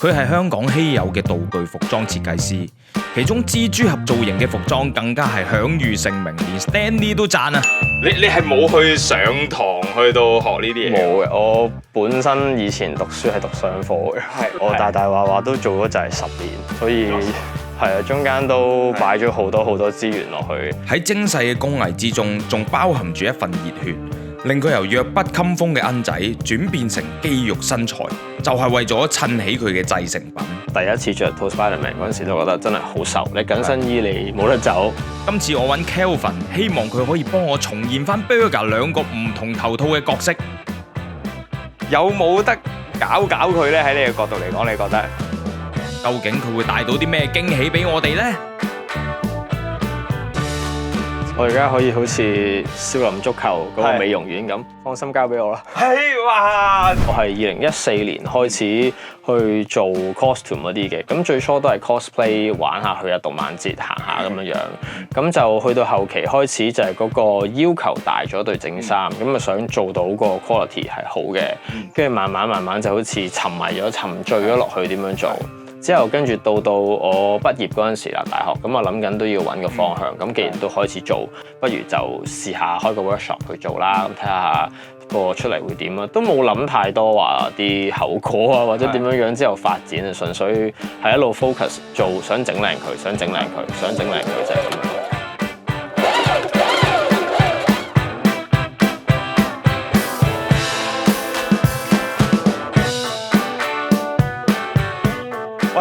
佢係香港稀有嘅道具服裝設計師，其中蜘蛛俠造型嘅服裝更加係享譽盛名，連 Stanley 都讚啊！你係冇去上堂去到學呢啲嘢？冇嘅，我本身以前讀書係讀商科嘅，我大話都做咗就係10年，所以係啊，中間都擺咗好多資源落去。喺精細嘅工藝之中，仲包含住一份熱血，令佢由弱不禁風嘅奀仔轉變成肌肉身材，就係為咗襯起佢嘅製成品。第一次着套 Spiderman 嗰陣時都覺得真係好瘦，你緊身衣你冇得走。今次我揾 Kelvin，希望佢可以幫我重現翻 Burger 兩個唔同頭套嘅角色。有冇得搞佢呢？喺你嘅角度嚟講，你覺得究竟佢會帶到啲咩驚喜俾我哋呢？我而家可以好似少林足球嗰個美容院咁，放心交俾我啦。係哇！我係2014年開始去做 costume 嗰啲嘅，咁最初都係 cosplay 玩下，去下動漫節行下咁樣樣，咁就去到後期開始就係嗰個要求大咗對整衫，咁啊想做到個 quality 係好嘅，跟住慢慢就好似沉醉咗落去點樣做。之後跟住到我畢業嗰陣時啦，大學咁我諗緊都要揾個方向，咁既然都開始做，不如就試下開個 workshop 去做啦，咁睇下個出嚟會點啊，都冇諗太多話啲後果啊或者點樣之後發展啊，純粹係一路 focus 做，想整靚佢就係咁樣。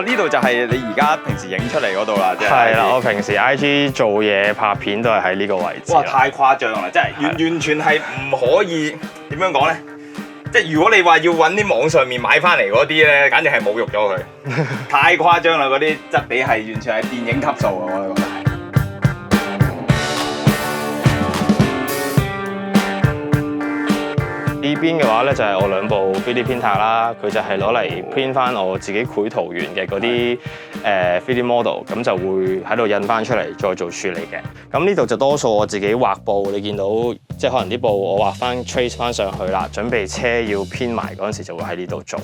呢度就係你而家平時影出嚟嗰度啦，即係。係啦，我平時 IG 做嘢拍片都係喺呢個位置。哇！太誇張啦，真係完全係唔可以點樣講咧？即係如果你話要揾啲網上面買翻嚟嗰啲咧，簡直係侮辱咗佢。太誇張啦！嗰啲質比係完全係電影級數啊！我覺得係。呢邊嘅話咧就係我兩部 3D printer 啦，佢就係攞嚟 print 翻我自己繪圖完嘅嗰啲3D model，咁就會喺度印翻出嚟再做處理嘅。咁呢度就多數我自己畫布，你見到即係可能啲布我畫翻 trace 翻上去啦，準備車要編埋嗰陣時就會喺呢度做。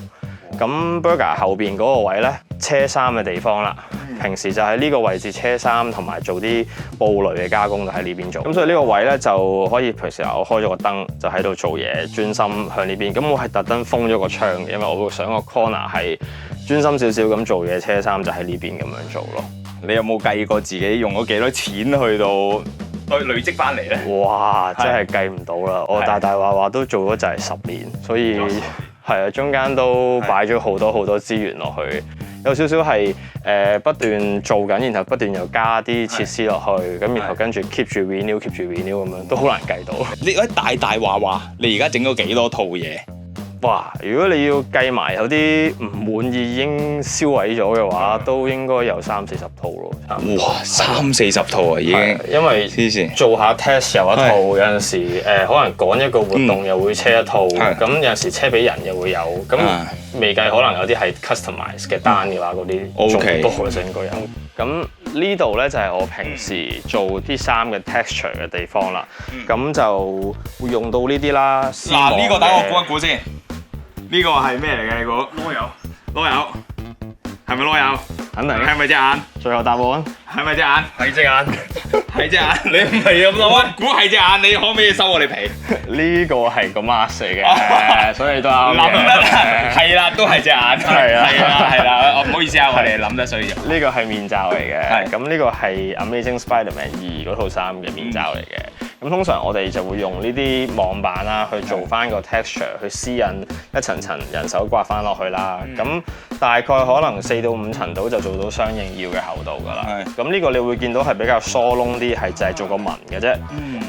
咁 Burger 後邊嗰個位咧，車衫嘅地方啦。平時就喺呢個位置車衫同埋做啲布類嘅加工，就喺呢邊做。咁所以呢個位咧就可以平時我開咗個燈就喺度做嘢，專心向呢邊。咁我係特登封咗個窗嘅，因為我會想個 corner 係專心少少咁做嘢，車衫就喺呢邊咁樣做咯。你有冇計過自己用咗幾多錢去到累積翻嚟咧？哇！真係計唔到啦！我大話都做咗就係10年，所以係啊，中間都擺咗好多資源落去。有少少係不斷做緊，然後不斷又加啲設施落去，咁然後跟住 keep 住 renew 咁樣，都好難計到。你大話，你而家整咗幾多套嘢？哇！如果你要計埋有啲唔滿意已經銷毀咗嘅話，都應該有30-40套咯。哇！30-40套啊，已經。因為做下 test 有一套，有陣時可能趕一個活動又會車一套，咁有陣時車俾人又會有，咁未計可能有啲係 customize 嘅單嘅話，嗰啲仲多啦，應該有。咁呢度咧就係我平時做啲衫嘅 texture 嘅地方啦，咁就會用到呢啲啦。嗱，呢個等我估一估先。呢個係咩嚟嘅？你估？籮柚，係咪籮柚？肯定。係咪隻眼？最後答案係咪隻眼？係隻眼，係隻眼。你唔係咁諗，估係隻眼，你可唔可以收我哋皮？呢個係個 mask 嚟嘅，所以都啱嘅。諗得係啦，都係隻眼。係啦，唔好意思啊，我哋諗得衰咗。呢個係面罩嚟嘅，咁呢個係 Amazing Spider-Man 2嗰套衫嘅面罩嚟嘅。咁通常我哋就會用呢啲網板啦，去做翻個 texture，去絲印一層層人手刮翻落去啦。咁大概可能4到5層度就做到相應要嘅厚度㗎啦。咁呢個你會見到係比較疏窿啲，係就係做個紋嘅啫。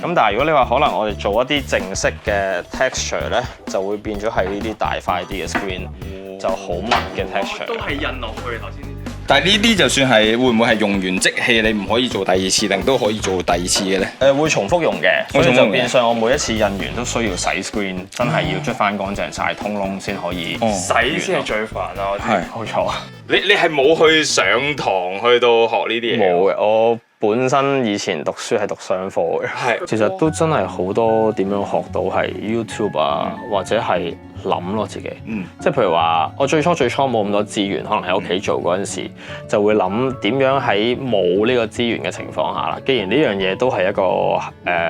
咁但係如果你話可能我哋做一啲正式嘅 texture 咧，就會變咗係呢啲大塊啲嘅 screen，就好密嘅 texture。都係印落去頭先。但係呢啲就算係會唔會係用完即棄，你唔可以做第二次，定都可以做第二次嘅咧？會重複用嘅，所以就變相我每一次印完都需要洗 screen， 真係要捽翻乾淨晒通窿先可以。洗先係最煩啊！係，冇錯。你係冇去上堂去到學呢啲嘢？冇嘅，我本身以前讀書係讀商科嘅。其實都真係好多點樣學到係 YouTube 啊，或者係諗咯自己。嗯，即係譬如話，我最初冇咁多資源，可能喺屋企做嗰陣時，就會諗點樣喺冇呢個資源嘅情況下啦。既然呢樣嘢都係一個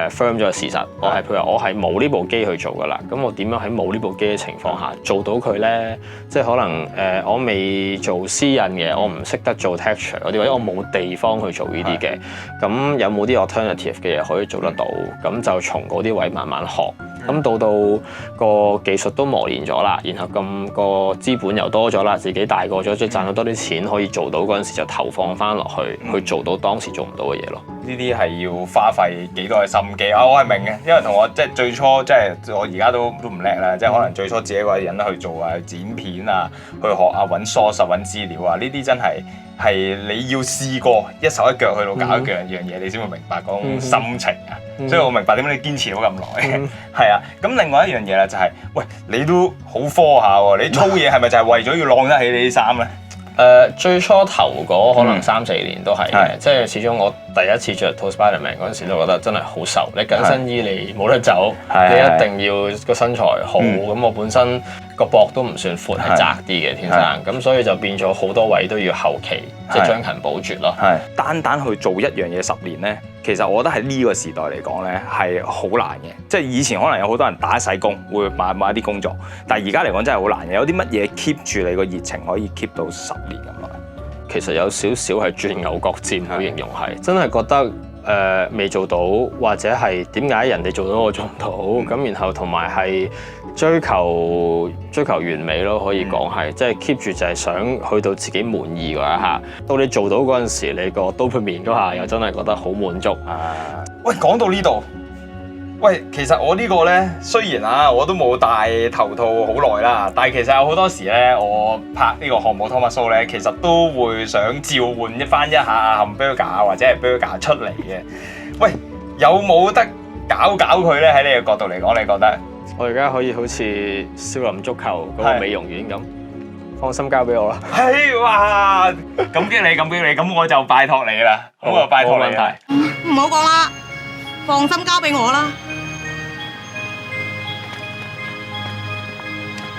firm 咗嘅事實，我係譬如話我係冇呢部機去做㗎啦，咁我點樣喺冇呢部機嘅情況下做到佢咧？即係可能我未做私印嘅，我唔識得做 texture 嗰啲，或者我冇地方去做呢啲嘅，咁有冇啲 alternative 嘅嘢可以做得到？咁就從嗰啲位慢慢學。咁到個技術都磨練咗啦，然後咁個資本又多咗啦，自己大個咗，即係賺到多啲錢，可以做到嗰陣時就投放翻落去做到當時做唔到嘅嘢咯。呢啲係要花費幾多嘅心機啊！我係明嘅，因為同我即係最初即係我而家都唔叻啦，即係可能最初自己一個人去做啊、剪片啊、去學啊、揾 source 揾資料啊，呢啲真係你要試過一手一腳去到搞一樣嘢，你先會明白嗰種心情啊！所以我明白點解你堅持到咁耐，係啊！咁另外一樣嘢咧就係，喂，你都好科下喎，你操嘢係咪就係為咗要晾得起你啲衫咧？最初頭嗰可能3-4年都係嘅，即係始終我第一次着套 Spiderman 嗰陣時都覺得真係好瘦，你緊身衣你冇得走，你一定要個身材好。咁我本身個膊都唔算闊，係窄啲嘅天生，咁所以就變咗好多位都要後期即係將勤補拙咯。單去做一樣嘢10年咧，其實我覺得喺呢個時代嚟講咧係好難嘅。即係以前可能有好多人打細工會買一啲工作，但係而家嚟講真係好難嘅。有啲乜嘢 keep 住你個熱情可以 keep 到10年咁耐？其實有少少係轉牛角尖，我形容係真係覺得未做到，或者係點解人哋做到我做唔到咁，然後同埋係追求完美咯，可以講係即係 keep 住就係想去到自己滿意嗰一下。到你做到嗰陣時，你個 dopamine 嗰下又真係覺得好滿足。喂，講到呢度。喂，其實我呢個咧，雖然啊，我都冇戴頭套好耐啦，但係其實有好多時咧，我拍呢個項目 Thomas Show 咧，其實都會想召喚翻一下 Hamburger 或者係 Burger 出嚟嘅。喂，有冇得搞佢咧？喺你嘅角度嚟講，你覺得？我而家可以好似少林足球嗰個美容院咁，放心交俾我啦。係哇，感激你，咁我就拜託你啦。咁我拜託你啦。唔好講啦，放心交俾我啦。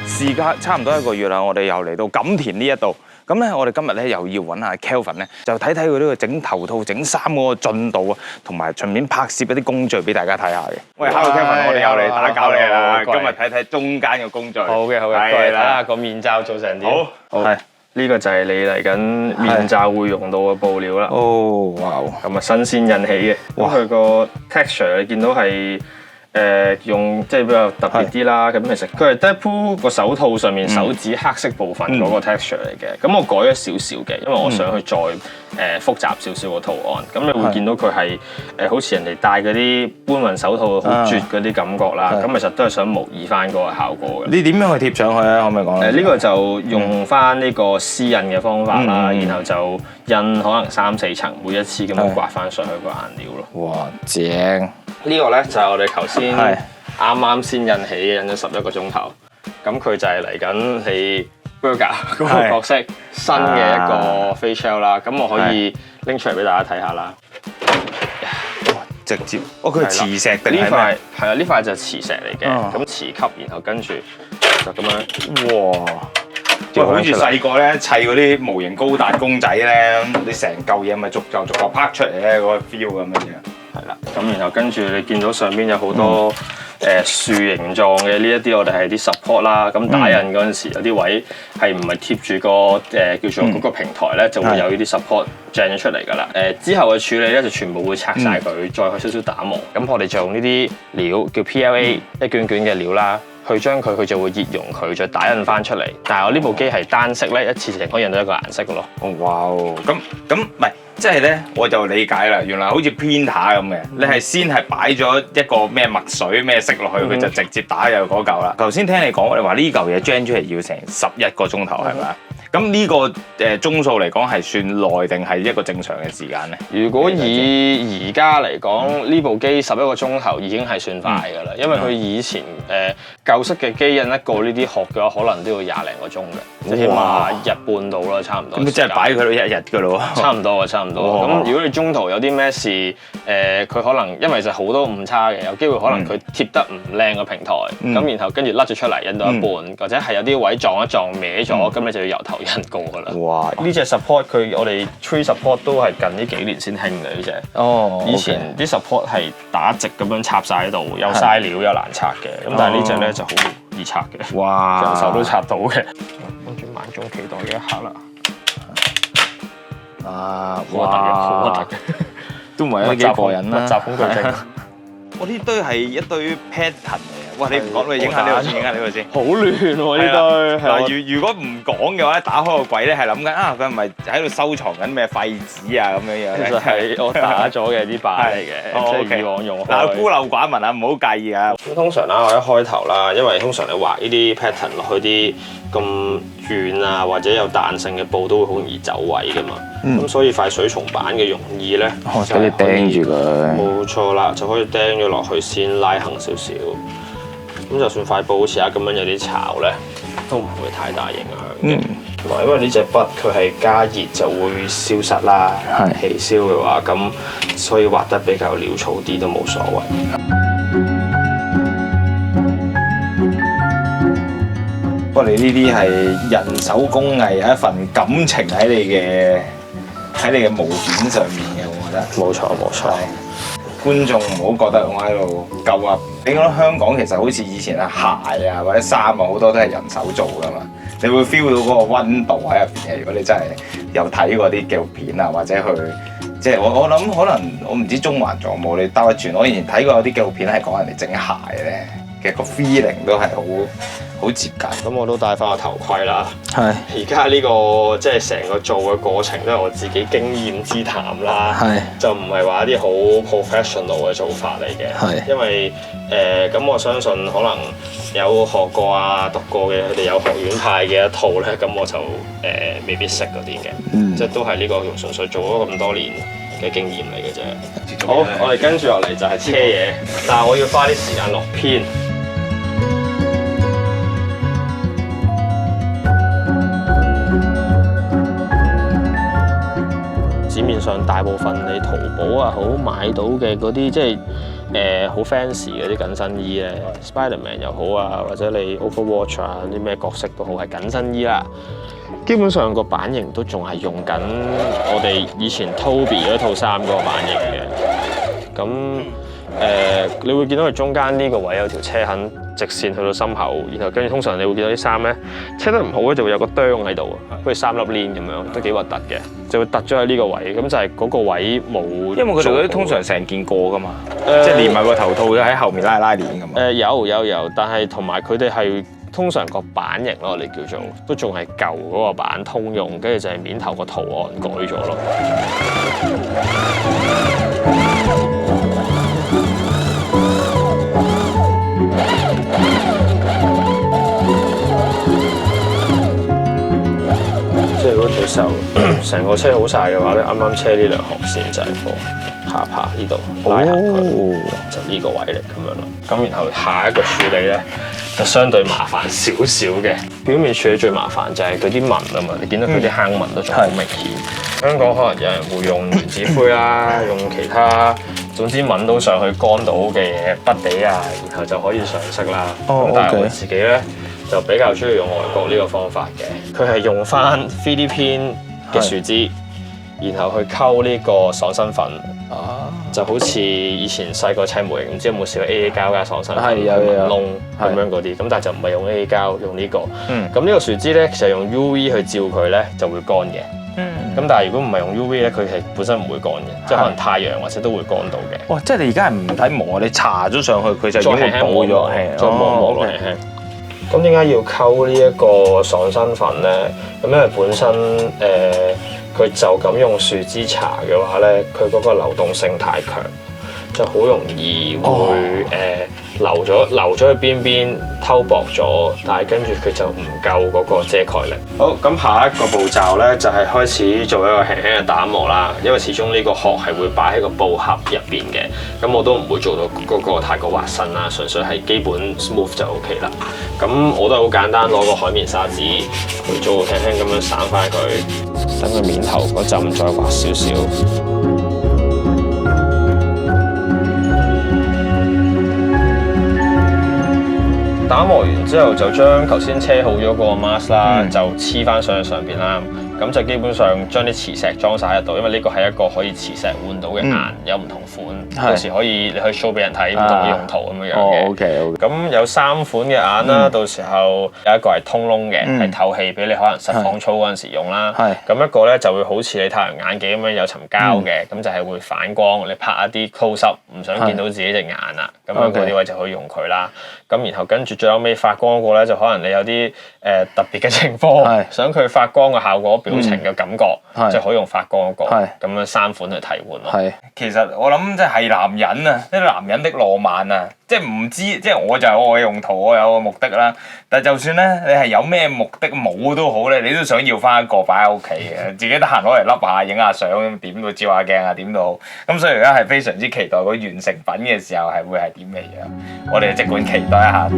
時間差唔多1個月啦，我哋又嚟到錦田呢一度。咁咧，我哋今日咧又要揾下 Kelvin 咧，就睇睇佢呢個整頭套、整衫嗰個進度啊，同埋順便拍攝一啲工序俾大家睇下嘅。喂，Hello Kelvin，我哋又嚟打攪你啦。今日睇睇中間嘅工序。好嘅，睇下個面罩做成點。好，係呢個就係你嚟緊面罩會用到嘅布料啦。哦，哇！咁啊，新鮮引起嘅。咁佢個 texture 你見到係。用即係比較特別啲啦，咁其實佢係 Deadpool 個手套上面手指黑色部分嗰個 texture 嚟嘅，咁我改咗少少嘅，因為我想去再複雜少少個圖案，咁你會見到佢係好似人哋戴嗰啲搬運手套好絕嗰啲感覺啦，咁其實都係想模擬翻嗰個效果嘅。你點樣去貼上去咧？可唔可以講？呢個就用翻呢個絲印嘅方法啦，然後就印可能3-4層，每一次咁樣刮翻上去個顏料咯。哇，正！呢個咧就係我哋頭先啱先印起嘅，印咗11個鐘頭。咁佢就係嚟緊你 Burger 嗰個角色新嘅一個 face shell 啦。咁我可以拎出嚟俾大家睇下啦。直接，佢係磁石定係咩？係啊，呢塊就係磁石嚟嘅。咁磁吸，然後跟住就咁樣。哇！喂，好似細個咧砌嗰啲模型高達公仔咧，你成嚿嘢咪逐個拍出嚟咧，嗰個 feel 咁樣嘅。係啦，咁然後跟住你見到上邊有好多樹形狀嘅呢一啲，我哋係啲 support 啦。咁打印嗰陣時有啲位係唔係貼住個叫做嗰個平台咧，就會有呢啲 support 掟咗出嚟㗎啦。之後嘅處理咧就全部會拆晒佢，再去少少打磨。咁我哋就用呢啲料叫 PLA 一卷卷嘅料啦。去將佢就會熱溶佢，再打印翻出嚟。但係我呢部機係單色咧，一次性可以印到一個顏色嘅咯。哇！咁唔係，即係咧，我就理解啦。原來好似 printer 咁嘅，你係先係擺咗一個咩墨水咩色落去，佢就直接打入嗰嚿啦。頭先聽你講，你話呢嚿嘢 gen 出嚟要成11個鐘頭，係咪啊？咁呢個鐘數嚟講係算耐定係一個正常嘅時間咧？如果以而家嚟講，呢部機11個鐘頭已經係算快㗎啦，因為佢以前舊式嘅機印一個呢啲殼嘅話，可能都要20零個鐘嘅。即係起碼日半到啦，差唔多。咁你真係擺佢到一日㗎咯喎。差唔多啊，差唔多。咁如果你中途有啲咩事，佢可能因為就好多誤差嘅，有機會可能佢貼得唔靚個平台，咁然後跟住甩咗出嚟印到一半，或者係有啲位撞一撞歪咗，咁你就要由頭印過㗎啦。哇！呢隻 support 我哋 tree support 都係近呢幾年先興嘅呢隻。哦，以前啲 support 係打直咁樣插晒喺度，又嘥料又難拆嘅。咁但係呢隻咧就好易拆嘅，哇！人手都拆到嘅。跟住萬眾期待嘅一刻啦。啊！好核突嘅，好核突嘅，都唔係幾過癮啦。密集恐懼症。我呢堆係一堆 pattern 嚟嘅。哇！你唔講，你影下呢個先，影下呢個先。好亂喎呢堆。嗱，如果唔講嘅話咧，打開個櫃咧係諗緊啊，佢係咪喺度收藏緊咩廢紙啊咁樣樣？其實係我打咗嘅啲擺嚟嘅，即係以往用開。嗱，孤陋寡聞啊，唔好介意啊。咁通常啦，我一開頭啦，因為通常你畫呢啲 pattern 落去啲咁軟啊或者有彈性嘅布都會好容易走位噶嘛。咁所以塊水松板嘅用意咧，就你釘住佢。冇錯啦，就可以釘咗落去先拉橫少少。咁就算塊布好似咁樣有啲巢咧，都唔會太大影響嘅。同埋因為呢隻筆佢係加熱就會消失啦，氣消嘅話咁，所以畫得比較潦草啲都冇所謂。不過你呢啲係人手工藝，有一份感情喺你嘅毛片上面嘅，我覺得。冇錯冇錯。觀眾唔好覺得我喺度鳩噏。你覺得香港其實好似以前啊鞋啊或者衫啊好多都係人手做㗎嘛，你會 feel 到嗰個溫度喺入邊嘅。如果你真係有睇過啲紀錄片啊，或者去即係我諗可能我唔知中環仲有冇，你兜一轉。我以前睇過有啲紀錄片係講人哋整鞋咧，其實個 feeling 都係好接近。咁我都戴翻個頭盔啦。係。而家呢個即係成個做嘅過程都係我自己經驗之談啦。係。就唔係話一啲好 professional 嘅做法嚟嘅。係。因為咁我相信可能有學過啊、讀過嘅，佢哋有學院派嘅一套咧，咁我就未必識嗰啲嘅。即係都係呢個純粹做咗咁多年嘅經驗嚟嘅啫。好，我哋跟住落嚟就係車嘢，但係我要花啲時間落編。市面上大部分你淘寶啊好買到嘅嗰啲，即係好 fancy 嘅啲緊身衣咧 ，Spiderman 又好啊，或者你 Overwatch 啊啲咩角色都好，係緊身衣啦。基本上個版型都仲係用緊我哋以前 Toby 嗰套衫嗰個版型嘅。咁你會見到佢中間呢個位有條車痕直線去到心口，然後跟住通常你會見到啲衫咧車得唔好咧就會有個釘喺度，好似3粒鏈咁樣，都幾核突嘅，就會突咗喺呢個位，咁就係嗰個位冇。因為佢哋嗰啲通常成件過噶嘛，即係連埋個頭套喺後面拉鏈咁嘛。有，但係同埋佢哋係通常個版型咯，我哋叫做都仲係舊嗰個版通用，跟住就係面頭個圖案改咗咯。即係如果到時候成個車好晒嘅話咧，啱啱車呢兩行線就係個下巴呢度拉下佢，就呢個位嚟咁樣咯。咁然後下一個處理咧就相對麻煩少少嘅。表面處理最麻煩就係佢啲紋啊嘛，你見到佢啲坑紋都仲好明顯。香港可能有人會用原子灰啦，用其他總之紋到上去乾到嘅嘢筆地啊，然後就可以上色啦。咁但係我自己咧就比較中意用外國呢個方法嘅，佢係用翻菲律賓嘅樹枝，然後去溝呢個爽身粉，就好似以前細個砌模型，唔知有冇試過 AA 膠加爽身粉有窿咁樣嗰啲，咁但係就唔係用 AA 膠，用呢個。咁呢個樹枝咧，其實用 UV 去照佢咧就會乾嘅。咁但係如果唔係用 UV 咧，佢係本身唔會乾嘅，即係可能太陽或者都會乾到嘅。哇！即係你而家係唔睇磨，你搽咗上去佢就已經會補咗，再磨落嚟輕。咁點解要溝呢一個爽身粉咧？咁因為本身佢就咁用樹枝搽嘅話咧，佢嗰個流動性太強，就好容易會留咗去邊偷薄咗，但係跟住佢就唔夠嗰個遮蓋力。好，咁下一個步驟咧就係開始做一個輕輕嘅打磨啦，因為始終呢個殼係會擺喺個布盒入邊嘅，咁我都唔會做到嗰個太過滑身啦，純粹係基本 smooth 就 OK 啦。咁我都係好簡單，攞個海綿砂紙去做輕輕咁樣散翻佢，等個面頭嗰陣再滑少少。打磨完之後就將頭先車好咗個 mask 啦，就黐翻上去上邊啦。咁就基本上將啲磁石裝晒喺度，因為呢個係一個可以磁石換到嘅顏，有唔同款，到時你可以 show 俾人睇唔同嘅用途咁樣嘅。OK。咁有3款嘅眼啦，到時候有一個係通窿嘅，係透氣俾你可能實況操嗰陣時用啦。咁一個咧就會好似你太陽眼鏡咁樣有層膠嘅，咁就係會反光，你拍一啲 close up 唔想見到自己隻眼啦，咁樣嗰啲位就可以用佢啦。咁然後跟住最後尾發光嗰個咧，就可能你有啲特別嘅情況，想佢發光嘅效果、表情嘅感覺，即係可以用發光嗰個。咁樣3款去替換咯。其實我諗即係男人啊，啲男人的浪漫啊，即係唔知，即係我就有我嘅用途，我有個目的啦。但係就算咧，你係有咩目的冇都好咧，你都想要翻一個擺喺屋企嘅，自己得閒攞嚟笠下、影下相，點到照下鏡啊，點都好。咁所以而家係非常之期待佢完成品嘅時候係會係點嘅樣，我哋即管期待一下。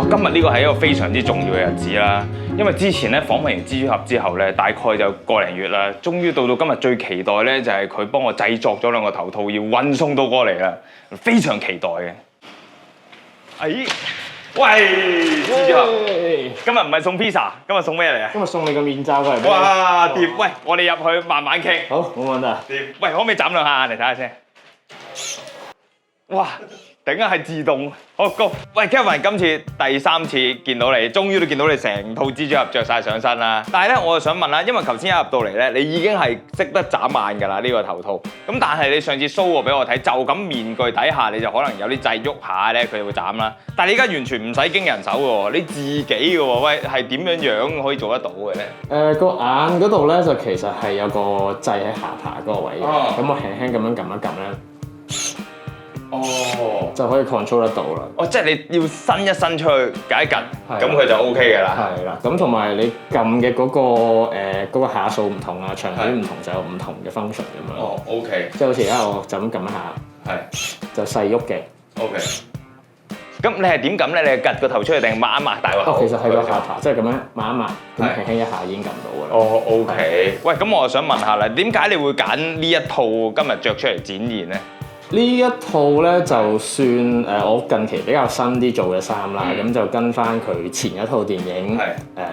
今日呢個係一個非常之重要嘅日子啦，因為之前咧訪問完蜘蛛俠之後咧，大概就個零月啦，終於到今日最期待咧就係佢幫我製作咗2個頭套要運送到過嚟啦，非常期待嘅。喂，蜘蛛俠，今日唔係送 pizza， 今日送咩嚟啊？今日送你個面罩過嚟。哇，掂！喂，我哋入去慢慢傾。好，冇問題。掂！喂，可唔可以眨兩下眼嚟睇下先？哇！頂啊，係自動。好，Go！喂 Kevin， 今次第3次見到你，終於都見到你成套蜘蛛俠着晒上身啦。但係咧，我就想問啦，因為頭先一入到嚟咧，你已經係識得眨眼㗎啦呢個頭套。咁但係你上次 show 過俾我睇，就咁面具底下你就可能有啲掣喐下咧，佢就會眨啦。但係你而家完全唔使經人手嘅喎，你自己嘅喎。喂，係點樣可以做得到嘅咧？個眼嗰度咧就其實係有個掣喺下巴嗰個位嘅，咁我輕輕咁樣撳一撳咧。就可以 control 得到啦。即係你要伸一伸出去，夾一夾，咁佢就 OK 嘅啦。係啦，咁同埋你撳嘅嗰個下數唔同啊，長短唔同就有唔同嘅 function 咁樣。OK。即係好似而家我就咁撳一下，就細喐嘅。OK。咁你係點撳咧？你係趌個頭出去定抹一抹大個口？其實係個下巴，即係咁樣抹一抹，咁輕輕一下已經撳到㗎啦。OK。喂，咁我就想問下啦，點解你會揀呢一套今日着出嚟展現咧？呢一套咧就算我近期比較新啲做嘅衫啦，咁就跟翻佢前一套電影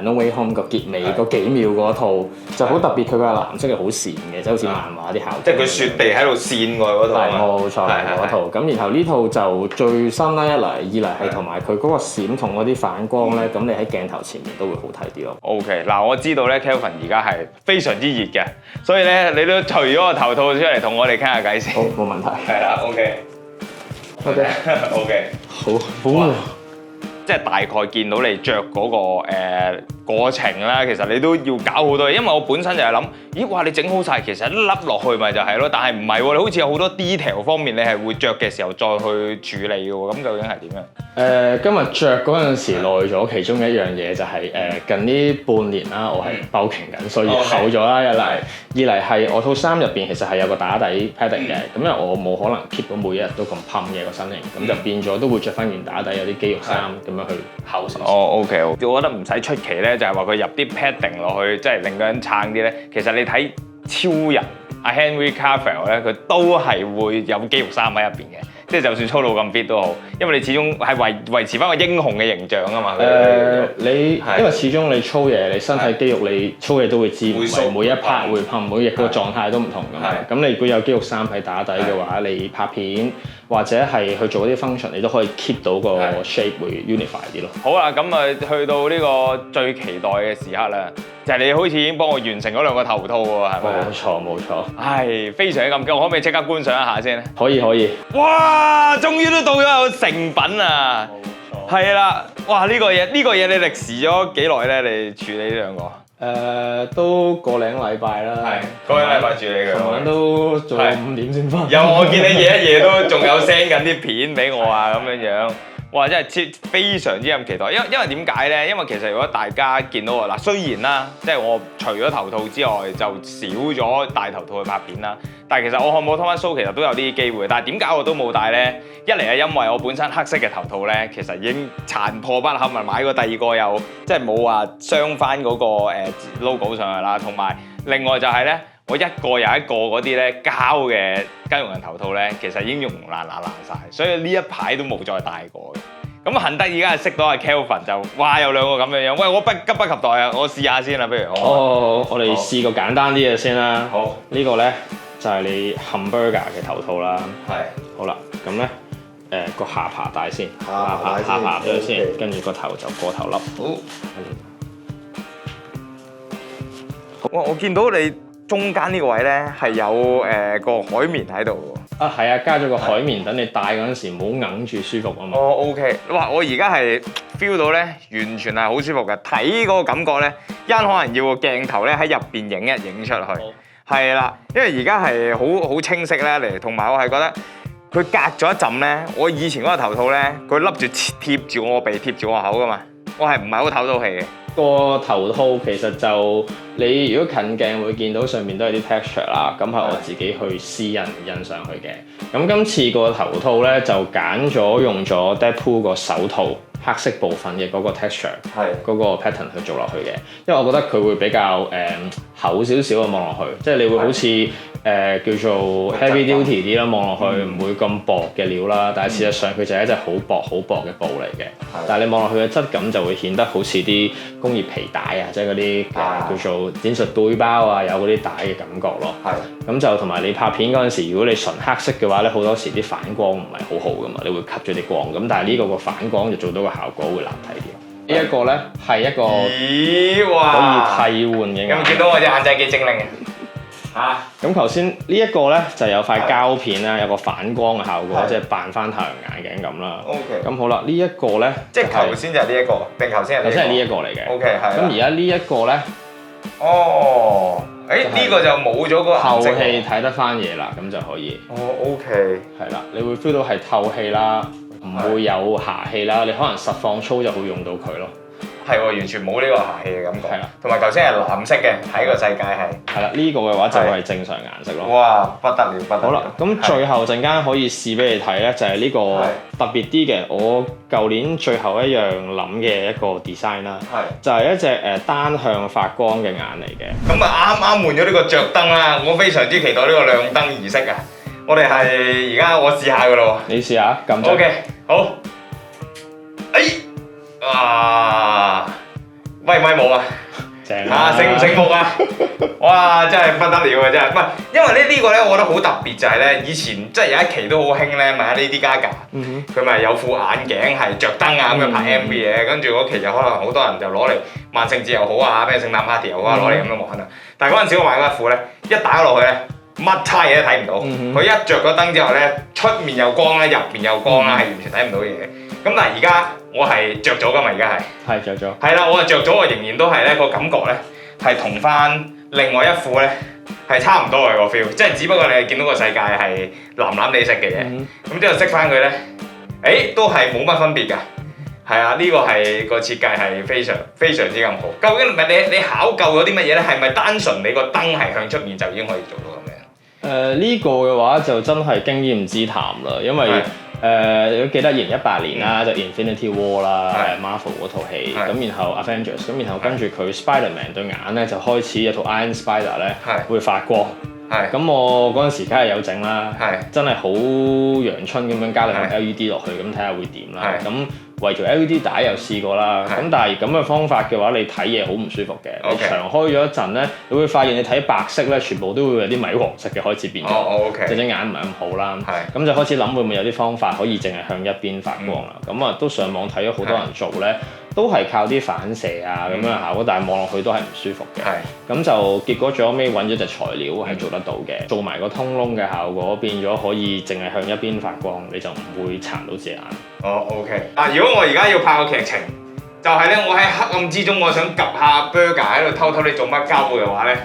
No Way Home 個結尾嗰幾秒嗰套就好特別，佢個藍色係好閃嘅，即係好似漫畫啲效果。即係佢雪地喺度跣過嗰套。係冇錯，嗰套。咁然後呢套就最新啦，二嚟係同埋佢嗰個閃同嗰啲反光咧，咁你喺鏡頭前面都會好睇啲咯。OK， 嗱我知道咧 Kelvin 而家係非常之熱嘅，所以咧你都除咗個頭套出嚟同我哋傾下偈先。好，冇問題。OK， 好，即係大概見到你着嗰個過程啦，其實你都要搞好多嘢，因為我本身就係諗，咦，哇，你整好晒，其實一粒落去咪就係咯，但係唔係喎，你好似有好多 detail 方面，你係會着嘅時候再去處理嘅喎，咁究竟係點樣？今日着嗰陣時耐咗，其中一樣嘢就係近呢半年啦，我係包頸緊，所以厚咗啦，二嚟係我套衫入邊其實係有個打底 padding 嘅，咁因為我冇可能 keep 到每一日都咁 pump 嘅個身形，咁就變咗都會着翻件打底有啲肌肉衫咁樣去厚少少。OK， 我覺得唔使出奇咧，就係話佢入啲 padding 落去，即係令到人撐啲咧。其實你睇超人阿 Henry Cavill 咧，佢都係會有肌肉衫喺入邊嘅。即係就算粗到咁 fit 都好，因為你始終係維持翻個英雄嘅形象啊嘛。因為始終你操嘢，你身體肌肉你操嘢都會知，唔係每一 part 會噴，每日個狀態都唔同㗎嘛。咁你如果有肌肉衫喺打底嘅話，你拍片或者係去做啲 function，你都可以 keep 到個 shape 會 unify 啲咯。好啦，咁啊去到呢個最期待嘅時刻啦。就係你好似已經幫我完成嗰兩個頭套喎，係咪啊？冇錯冇錯，係非常之感激，我可唔可以即刻觀賞一下先咧？可以。哇！終於都到咗有成品啊！冇錯。係啦，哇！呢個嘢你歷時咗幾耐咧？你處理呢兩個？都個零禮拜啦。個零禮拜處理佢。琴晚都做到5點先瞓。有我見你夜一夜都仲有 send 緊啲片俾我啊，咁樣。哇！真係非常之咁期待，因為點解咧？因為其實如果大家見到我嗱，雖然啦，即係我除咗頭套之外，就少咗戴頭套去拍片啦。但係其實我漢堡 Top 1 Show 其實都有啲機會，但係點解我都冇戴咧？一嚟係因為我本身黑色嘅頭套咧，其實已經殘破不堪啊，買過第二個又即係冇話鑲翻嗰個logo 上去啦，同埋另外就係咧。我一個又一個嗰啲咧膠嘅家用人頭套咧，其實已經用爛晒，所以呢一排都冇再戴過嘅。咁幸得而家係識到阿 Kelvin 就，哇有兩個咁樣樣，喂我急不及待啊！我試下先啦，不如我哋試個簡單啲嘅先啦。好，呢個咧就係你 hamburger 嘅頭套啦。係。好啦，咁咧個下巴戴先，下巴咗先，跟住個頭就過頭笠。好。哇！我見到你中間呢個位咧係有個海綿喺度喎。係啊，加咗個海綿，等你戴嗰陣時唔好硬住舒服啊嘛。哦 OK， 哇！我而家係 feel 到咧，完全係好舒服嘅。睇嗰個感覺咧，可能要個鏡頭咧喺入邊影一影出去。係啦，因為而家係好清晰咧嚟，同埋我係覺得佢隔咗一陣咧，我以前嗰個頭套咧，佢笠住貼住我個鼻、貼住我口噶嘛，我係唔係好透到氣嘅。個頭套其實就你如果近鏡會見到上面都有啲 texture 啦，咁係我自己去私人印上去嘅。咁今次個頭套咧就揀咗用咗 Deadpool 個手套黑色部分嘅嗰個 texture， 嗰個 pattern 去做落去嘅，因為我覺得佢會比較厚少少嘅望落去，即係你會好似叫做 heavy duty 啲啦，望落去唔會咁薄嘅料啦，但係事實上佢就係一隻好薄嘅布嚟嘅，但係你望落去嘅質感就會顯得好似啲工業皮帶啊，即係嗰啲叫做戰術背包啊，有嗰啲帶嘅感覺咯。咁就同埋你拍片嗰陣時，如果你純黑色嘅話咧，好多時啲反光唔係好好噶嘛，你會吸咗啲光。咁但係呢個反光就做到個效果會立體啲。呢一個咧係一個可以替換嘅。有冇見到我隻眼仔幾精靈嘅？咁頭先呢一個咧就有塊膠片啦，有個反光嘅效果，即係扮翻太陽眼鏡咁啦。OK。咁好啦，呢一個咧即係頭先就係呢一個，定頭先係呢一個？頭先係呢一個嚟嘅。OK 係。咁而家呢一個咧，呢個就冇咗個透氣睇得翻嘢啦，咁就可以。OK。係啦，你會 feel 到係透氣啦，唔會有瑕氣啦。你可能實況操就會用到佢咯。係喎，完全冇呢個瑕氣嘅感覺。係啦，同埋頭先係藍色嘅，喺個世界係。係啦，呢個嘅話就係正常顏色咯。哇，不得了，不得了。好啦，咁最後陣間可以試俾你睇咧，就係呢個特別啲嘅，我舊年最後一樣諗嘅一個 design 啦，就係一隻單向發光嘅眼嚟嘅。咁啊啱啱換咗呢個着燈啦，我非常之期待呢個亮燈儀式啊！我哋係而家我試下噶咯喎。你試下撳。OK， 好。威唔威武啊？正啊！醒唔醒目啊？哇！真係不得了啊！真係，唔係因為呢個咧，我覺得好特別就係咧，以前即係有一期都好興咧，咪Lady Gaga，佢咪有副眼鏡係着燈啊咁樣拍 MV 嘅，跟住嗰期就可能好多人就攞嚟萬聖節又好啊，咩聖誕 party 又好啊，攞嚟咁樣玩啊。但係嗰陣時我買嗰一副咧，一打咗落去咧，乜差嘢都睇唔到。佢一着咗燈之後咧，出面有光啦，入面有光啦，係完全睇唔到嘢。咁但係而家我係着咗㗎嘛，而家係着咗。係啦，我係着咗，我仍然都係咧個感覺咧係同翻另外一副咧係差唔多嘅個 feel， 即係只不過你係見到個世界係藍藍地色嘅嘢，咁之後熄翻佢咧，都係冇乜分別㗎。係啊，呢個係個設計係非常之咁好。究竟你考究咗啲乜嘢咧？係咪單純你個燈係向出面就已經可以做到咁樣？呢個嘅話就真係經驗之談啦，因為你記得2018年啦，就 Infinity War 啦，Marvel 嗰套戲，咁然後 Avengers，咁然後跟住佢 Spider-Man 對眼咧就開始有套 Iron Spider 咧會發光，咁我嗰陣時梗係有整啦，真係好陽春咁樣加兩個 LED 落去，咁睇下會點啦，咁圍條 LED 帶又試過啦，咁但係咁嘅方法嘅話，你睇嘢好唔舒服嘅，你長開咗一陣咧，你會發現你睇白色咧，全部都會有啲米黃色嘅開始變咗，隻眼唔係咁好啦，咁就開始諗會唔會有啲方法可以淨係向一邊發光啦，咁啊都上網睇咗好多人做咧，都係靠啲反射啊咁樣嘅效果，但係望落去都係唔舒服嘅。係。咁就結果最後尾揾咗隻材料係做得到嘅，做埋個通窿嘅效果，變咗可以淨係向一邊發光，你就唔會殘到隻眼。哦，OK。嗱，如果我而家要拍個劇情，就係咧，我喺黑暗之中，我想 𥄫 下 Burger 喺度偷偷地做乜鳩嘅話咧，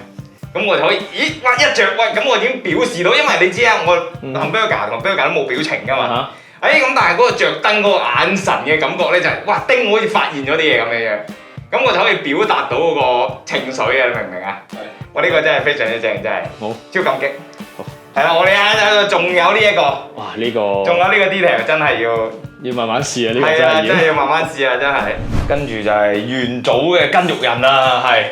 咁我就可以，咦，哇一着，喂，咁我已經表示到，因為你知啊，我同 Burger 同 Burger 都冇表情噶嘛。咁但係嗰個着燈嗰個眼神嘅感覺咧就係，哇，叮，我好似發現咗啲嘢咁嘅樣，咁我就可以表達到嗰個情緒啊，你明唔明啊？係。我呢個真係非常之正，真係。好。超感激。好。係啦，我哋啊，仲有呢一個。哇，呢個。仲有呢個 detail 真係要慢慢試啊！呢個真係。真係要慢慢試啊！真係。跟住就係元祖嘅筋肉人啦，係。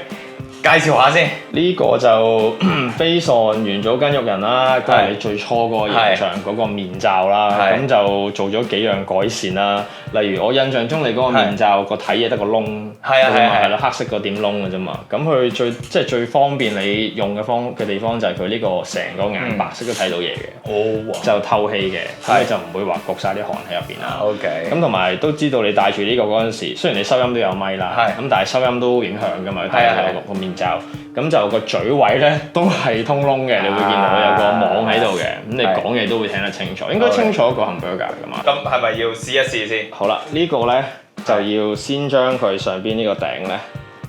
介紹下先，呢個就飛上元祖筋肉人啦，都係你最初嗰個形象嗰個面罩啦，咁就做咗幾樣改善啦。例如我印象中你嗰個面罩個睇嘢得個窿，係啦，黑色個點窿嘅啫嘛。咁佢最方便你用嘅地方就係佢呢個成個眼白色都睇到嘢嘅，就透氣嘅，咁你就唔會話焗晒啲汗喺入邊啦。OK。咁同埋都知道你戴住呢個嗰陣時，雖然你收音都有咪啦，咁但係收音都影響㗎嘛，戴住個面罩，咁就個嘴位咧都係通窿嘅，你會見到有個網喺度嘅，咁你講嘢都會聽得清楚，應該清楚個 hamburger 㗎嘛。咁係咪要試一試先？好啦，呢個咧就要先將佢上邊呢個頂咧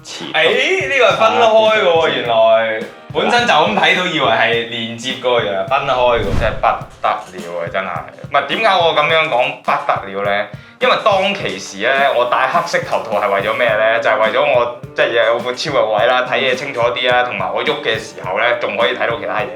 切。呢個係分開嘅喎，原來本身就咁睇到以為係連接過嘅，分開嘅，真係不得了啊！真係，唔係點解我咁樣講不得了咧？因為當其時咧，我戴黑色頭套係為咗咩咧？就係為咗我即係有個超嘅位啦，睇嘢清楚啲啦，同埋我喐嘅時候咧，仲可以睇到其他嘢。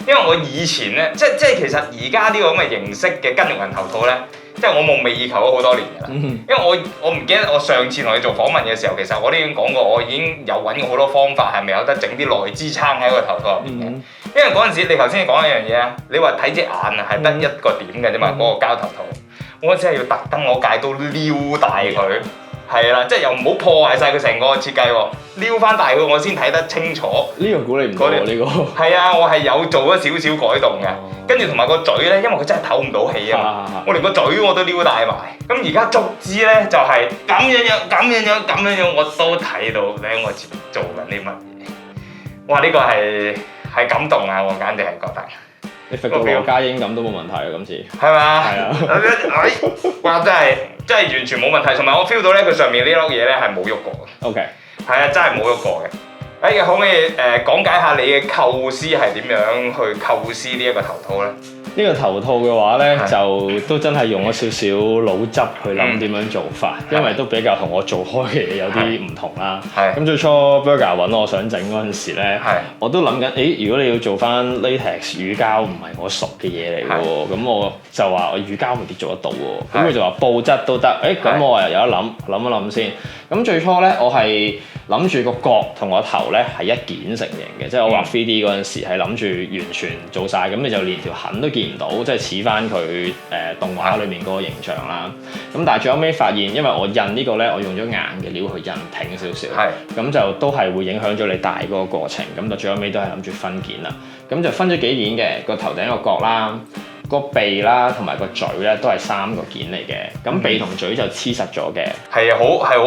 因為我以前咧，即係其實而家呢個咁嘅形式嘅筋肉人頭套咧，即係我夢寐以求咗好多年㗎啦。因為我唔記得我上次同你做訪問嘅時候，其實我都已經講過，我已經有揾過好多方法，係咪有得整啲內支撐喺個頭套入邊嘅？因為嗰陣時你頭先講一樣嘢啊，你話睇隻眼啊係得一個點嘅啫嘛，嗰個膠頭套。我真係要特登攞戒刀撩大佢，係啦，即係又唔好破壞晒佢成個設計喎，撩翻大佢我先睇得清楚。呢個估你唔到呢個。係啊，我係有做咗少少改動嘅，跟住同埋個嘴咧，因為佢真係透唔到氣啊嘛，我連個嘴我都撩大埋。咁而家足之咧就係咁樣，我都睇到咧我做緊啲乜嘢。哇！呢個係感動啊，我簡直係覺得。你揈到羅家英咁都冇問題啊！今次係嘛？係啊！哇！真係完全冇問題，同埋我 feel 到咧，佢上面呢粒嘢咧係冇喐過嘅。OK， 係啊，真係冇喐過嘅。可唔可以講解下你嘅構思係點樣去構思呢一個頭套咧？呢個頭套嘅話咧，就都真係用咗少少腦汁去諗點樣做法，因為都比較同我做開嘅嘢有啲唔同啦。咁最初 Burger 揾我想整嗰陣時咧，我都諗緊，如果你要做翻 latex 乳膠，唔係我熟嘅嘢嚟嘅喎，咁我就話我乳膠未必做得到喎。咁佢就話布質都得，咁我話有得諗一諗先。咁最初咧，我係諗住個角同個頭咧係一件成型嘅，即係我畫 3D 嗰陣時係諗住完全做晒，咁你就連條痕都見唔到，即係似翻佢動畫裏面嗰個形象啦。咁但係最後尾發現，因為我印呢個咧，我用咗硬嘅料去印挺少少，咁就都係會影響咗你戴嗰個過程。咁就最後尾都係諗住分件啦。咁就分咗幾件嘅，個頭頂個角啦，個鼻啦同埋個嘴咧都係3個件嚟嘅，咁鼻同嘴就黐實咗嘅，係好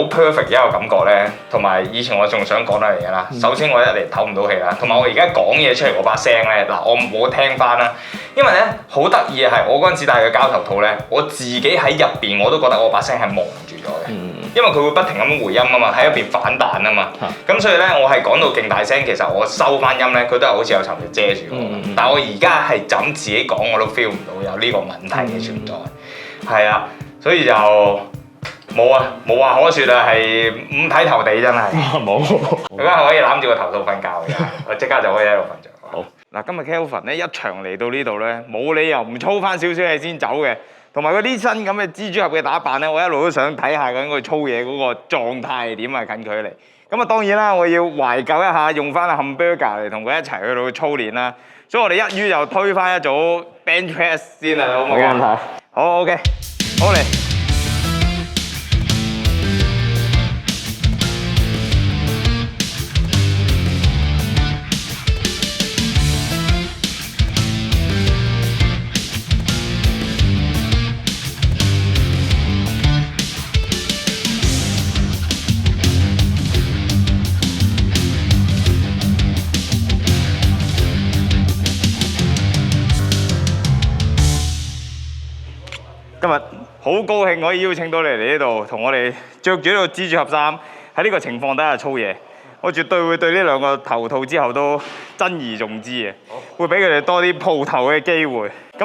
perfect 一個感覺咧。同埋以前我仲想講一樣嘢啦，首先我一嚟唞唔到氣啦，同埋我而家講嘢出嚟我把聲咧，嗱我冇聽翻啦，因為咧好得意嘅係我嗰陣時戴嘅膠頭套咧，我自己喺入邊我都覺得我把聲係蒙住咗嘅，因為佢會不停咁回音啊嘛，喺入邊反彈啊嘛，咁所以咧我係講到勁大聲，其實我收翻音咧，佢都係好似有層嘢遮住我，但係我而家係就咁自己講我都 feel唔到有呢個問題嘅存在，係啊，所以就冇話可説啊，係五體投地真係冇，而家可以攬住個頭套瞓覺嘅，我即刻就可以喺度瞓着。好嗱，今日 Kelvin 咧一場嚟到呢度咧，冇理由唔操翻少少嘢先走嘅，同埋嗰啲新咁嘅蜘蛛俠嘅打扮咧，我一路都想睇下緊佢操嘢嗰個狀態係點啊，近距離。咁啊當然啦，我要懷舊一下，用翻阿 Hamburger 嚟同佢一齊去到操練啦。所以我哋一於就推翻一組 bench press 先啦，好唔好？冇問題。好 OK， 好嚟。好高興可以邀請到你嚟呢度，同我哋着住呢個蜘蛛俠衫喺呢個情況底下操嘢。我絕對會對呢兩個頭套之後都珍而重之嘅，會俾佢哋多啲鋪頭嘅機會。咁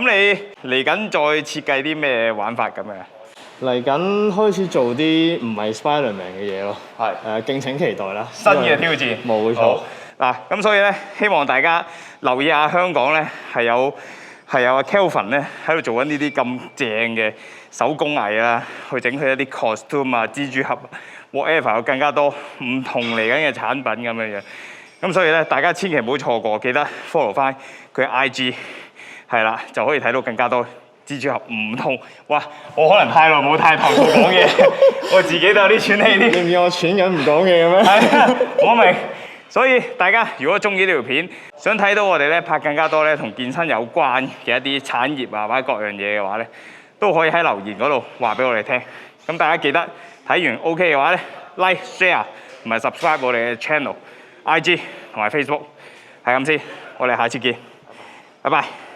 你嚟緊再設計啲咩玩法咁樣？嚟緊開始做啲唔係 Spiderman 嘅嘢咯，係敬請期待啦。新嘅挑戰，冇錯好。嗱，咁所以咧，希望大家留意下香港咧係有阿 Kelvin 咧喺度做緊呢啲咁正嘅手工藝啦，去整佢一啲 costume 啊、蜘蛛俠 whatever 有更加多唔同嚟緊嘅產品咁樣樣。咁所以咧，大家千祈唔好錯過，記得 follow 翻佢 IG 係啦，就可以睇到更加多蜘蛛俠唔同。哇！我可能太耐冇太投入講嘢，我自己都有啲喘氣添。你唔要我喘緊唔講嘢嘅咩？係啊，我明。所以大家如果中意呢條片，想睇到我哋咧拍更加多咧同健身有關嘅一啲產業啊或者各樣嘢嘅話咧，都可以喺留言嗰度話俾我哋聽。咁大家記得睇完 OK 嘅話咧 ，like、share 同埋 subscribe 我哋嘅 channel、IG 同埋 Facebook。係咁先，我哋下次見，拜拜。